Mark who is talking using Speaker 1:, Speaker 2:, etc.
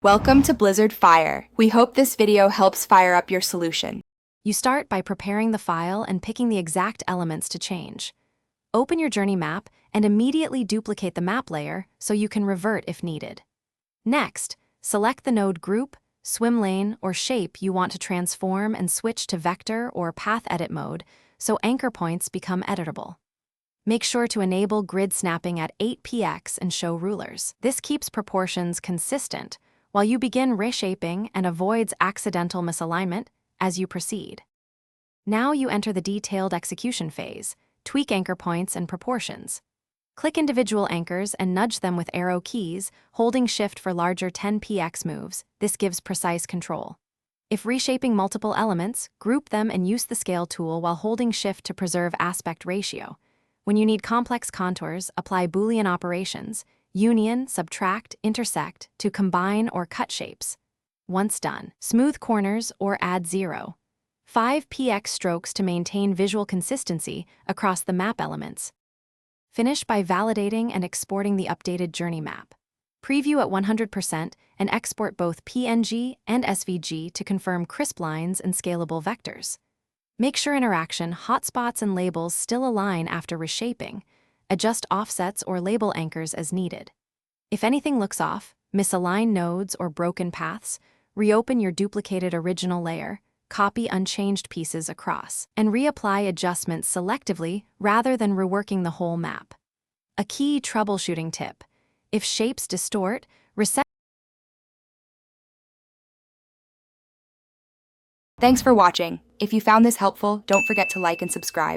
Speaker 1: Welcome to Blizzard Fire. We hope this video helps fire up your solution.
Speaker 2: You start by preparing the file and picking the exact elements to change. Open your journey map and immediately duplicate the map layer so you can revert if needed. Next, select the node group, swim lane, or shape you want to transform and switch to vector or path edit mode so anchor points become editable. Make sure to enable grid snapping at 8px and show rulers. This keeps proportions consistent while you begin reshaping and avoids accidental misalignment as you proceed. Now you enter the detailed execution phase, tweak anchor points and proportions. Click individual anchors and nudge them with arrow keys, holding Shift for larger 10px moves. This gives precise control. If reshaping multiple elements, group them and use the scale tool while holding Shift to preserve aspect ratio. When you need complex contours, apply Boolean operations, union, subtract, intersect, to combine or cut shapes. Once done, smooth corners or add 0.5px strokes to maintain visual consistency across the map elements. Finish by validating and exporting the updated journey map. Preview at 100% and export both PNG and SVG to confirm crisp lines and scalable vectors. Make sure interaction, hotspots, and labels still align after reshaping. Adjust offsets or label anchors as needed. If anything looks off, misaligned nodes or broken paths, reopen your duplicated original layer, copy unchanged pieces across, and reapply adjustments selectively rather than reworking the whole map. A key troubleshooting tip: if shapes distort, reset.
Speaker 1: Thanks for watching. If you found this helpful, don't forget to like and subscribe.